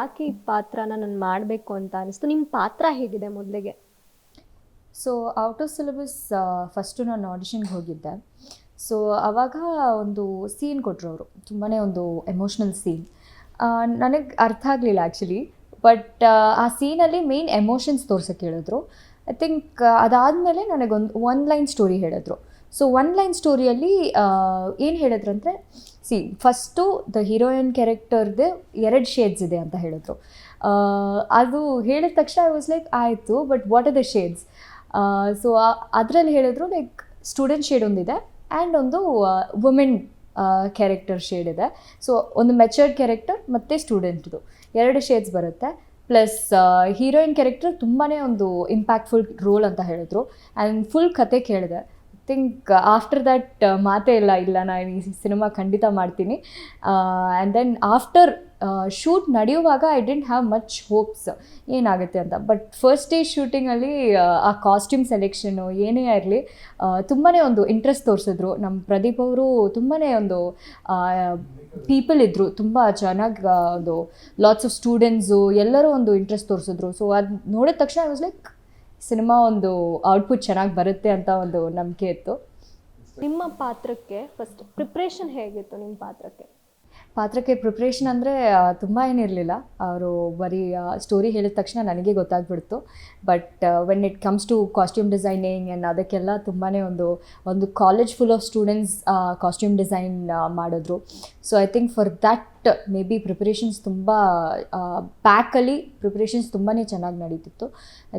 ಯಾಕೆ ಈ ಪಾತ್ರನ ನಾನು ಮಾಡಬೇಕು ಅಂತ ಅನಿಸ್ತು? ನಿಮ್ಮ ಪಾತ್ರ ಹೇಗಿದೆ ಮೊದಲಿಗೆ? So out of syllabus first ನಾನು ಆಡಿಷನ್ಗೆ ಹೋಗಿದ್ದೆ. ಸೊ ಆವಾಗ ಒಂದು ಸೀನ್ ಕೊಟ್ಟರು ಅವರು, ತುಂಬಾ ಒಂದು ಎಮೋಷ್ನಲ್ ಸೀನ್. ನನಗೆ ಅರ್ಥ ಆಗಲಿಲ್ಲ ಆ್ಯಕ್ಚುಲಿ, ಬಟ್ ಆ ಸೀನಲ್ಲಿ ಮೇಯ್ನ್ ಎಮೋಷನ್ಸ್ ತೋರ್ಸೋಕ್ಕೆ ಹೇಳಿದ್ರು. ಐ ಥಿಂಕ್ ಅದಾದಮೇಲೆ ಒನ್ ಲೈನ್ ಸ್ಟೋರಿ ಹೇಳಿದ್ರು. ಸೊ ಒನ್ ಲೈನ್ ಸ್ಟೋರಿಯಲ್ಲಿ ಏನು ಹೇಳಿದ್ರಂದರೆ, ಫಸ್ಟು ದ ಹೀರೋಯಿನ್ ಕ್ಯಾರೆಕ್ಟರ್ದು 2 ಶೇಡ್ಸ್ ಇದೆ ಅಂತ ಹೇಳಿದ್ರು. ಅದು ಹೇಳಿದ ತಕ್ಷಣ ಐ ವಾಸ್ ಲೈಕ್ ಆಯಿತು, but what are the shades? So ಅದರಲ್ಲಿ ಹೇಳಿದ್ರು ಲೈಕ್ ಸ್ಟೂಡೆಂಟ್ ಶೇಡ್ ಒಂದಿದೆ ಆ್ಯಂಡ್ ಒಂದು ವುಮೆನ್ ಕ್ಯಾರೆಕ್ಟರ್ ಶೇಡ್ ಇದೆ. ಸೊ ಒಂದು ಮೆಚರ್ಡ್ ಕ್ಯಾರೆಕ್ಟರ್ ಮತ್ತು ಸ್ಟೂಡೆಂಟ್ದು 2 ಶೇಡ್ಸ್ ಬರುತ್ತೆ. ಪ್ಲಸ್ ಹೀರೋಯಿನ್ ಕ್ಯಾರೆಕ್ಟರ್ ತುಂಬಾ ಒಂದು ಇಂಪ್ಯಾಕ್ಟ್ಫುಲ್ ರೋಲ್ ಅಂತ ಹೇಳಿದ್ರು. ಆ್ಯಂಡ್ ಫುಲ್ ಕತೆ ಕೇಳಿದೆ. ಥಿಂಕ್ ಆಫ್ಟರ್ ದಟ್ ಮಾತೇ ಇಲ್ಲ, ನಾನು ಈ ಸಿನಿಮಾ ಖಂಡಿತ ಮಾಡ್ತೀನಿ. ಆ್ಯಂಡ್ ದೆನ್ ಆಫ್ಟರ್ ಶೂಟ್ ನಡೆಯುವಾಗ I didn't have much hopes ಏನಾಗುತ್ತೆ ಅಂತ. ಬಟ್ ಫಸ್ಟ್ ಡೇ ಶೂಟಿಂಗಲ್ಲಿ ಆ ಕಾಸ್ಟ್ಯೂಮ್ ಸೆಲೆಕ್ಷನು ಏನೇ ಇರಲಿ ತುಂಬಾ ಒಂದು ಇಂಟ್ರೆಸ್ಟ್ ತೋರಿಸಿದ್ರು. ನಮ್ಮ ಪ್ರದೀಪ್ ಅವರು ತುಂಬಾ ಒಂದು ಪೀಪಲ್ ಇದ್ದರು, ತುಂಬ ಚೆನ್ನಾಗಿ ಒಂದು ಲಾಟ್ಸ್ ಆಫ್ ಸ್ಟೂಡೆಂಟ್ಸು ಎಲ್ಲರೂ ಒಂದು ಇಂಟ್ರೆಸ್ಟ್ ತೋರಿಸಿದ್ರು. ಸೊ ಅದು ನೋಡಿದ ತಕ್ಷಣ ಐ ವಾಸ್ ಲೈಕ್ ಸಿನಿಮಾ ಒಂದು ಔಟ್ಪುಟ್ ಚೆನ್ನಾಗಿ ಬರುತ್ತೆ ಅಂತ ಒಂದು ನಂಬಿಕೆ ಇತ್ತು. ನಿಮ್ಮ ಪಾತ್ರಕ್ಕೆ ಫಸ್ಟ್ ಪ್ರಿಪ್ರೇಷನ್ ಹೇಗಿತ್ತು? ನಿಮ್ಮ ಪಾತ್ರಕ್ಕೆ ಪ್ರಿಪ್ರೇಷನ್ ಅಂದರೆ ತುಂಬ ಏನಿರಲಿಲ್ಲ. ಅವರು ಬರೀ ಸ್ಟೋರಿ ಹೇಳಿದ ತಕ್ಷಣ ನನಗೆ ಗೊತ್ತಾಗ್ಬಿಡ್ತು. But when it comes to costume designing and ಅದಕ್ಕೆಲ್ಲ ತುಂಬಾ ಒಂದು college full of students costume design ಮಾಡಿದ್ರು. So I think for that maybe preparations ತುಂಬ ಪ್ಯಾಕಲ್ಲಿ ಪ್ರಿಪ್ರೇಷನ್ಸ್ ತುಂಬಾ ಚೆನ್ನಾಗಿ ನಡೀತಿತ್ತು.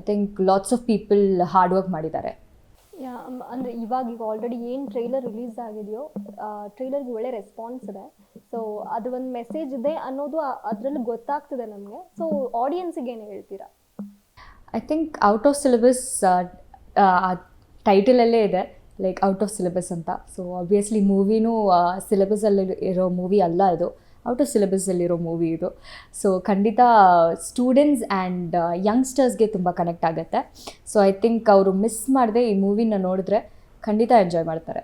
I think lots of people hard work ಮಾಡಿದ್ದಾರೆ. ಅಂದರೆ ಈಗ ಆಲ್ರೆಡಿ ಏನು ಟ್ರೈಲರ್ ರಿಲೀಸ್ ಆಗಿದೆಯೋ ಟ್ರೈಲರ್ಗೆ ಒಳ್ಳೆ ರೆಸ್ಪಾನ್ಸ್ ಇದೆ. ಸೊ ಅದು ಒಂದು ಮೆಸೇಜ್ ಇದೆ ಅನ್ನೋದು ಅದರಲ್ಲಿ ಗೊತ್ತಾಗ್ತದೆ ನಮಗೆ. ಸೊ ಆಡಿಯನ್ಸಿಗೆ ಏನು ಹೇಳ್ತೀರಾ? I think out of syllabus ಟೈಟಲಲ್ಲೇ ಇದೆ, ಲೈಕ್ ಔಟ್ ಆಫ್ ಸಿಲೆಬಸ್ ಅಂತ. ಸೊ ಆಬ್ವಿಯಸ್ಲಿ ಮೂವಿನೂ ಸಿಲೆಬಸಲ್ಲಿ ಇರೋ ಮೂವಿ ಅಲ್ಲ, ಇದು ಔಟ್ ಆಫ್ ಸಿಲೆಬಸ್ಸಲ್ಲಿರೋ ಮೂವಿ ಇದು. ಸೊ ಖಂಡಿತ ಸ್ಟೂಡೆಂಟ್ಸ್ ಆ್ಯಂಡ್ ಯಂಗ್ಸ್ಟರ್ಸ್ಗೆ ತುಂಬ ಕನೆಕ್ಟ್ ಆಗುತ್ತೆ. ಸೊ ಐ ಥಿಂಕ್ ಅವರು ಮಿಸ್ ಮಾಡದೆ ಈ ಮೂವಿನ ನೋಡಿದ್ರೆ ಖಂಡಿತ ಎಂಜಾಯ್ ಮಾಡ್ತಾರೆ.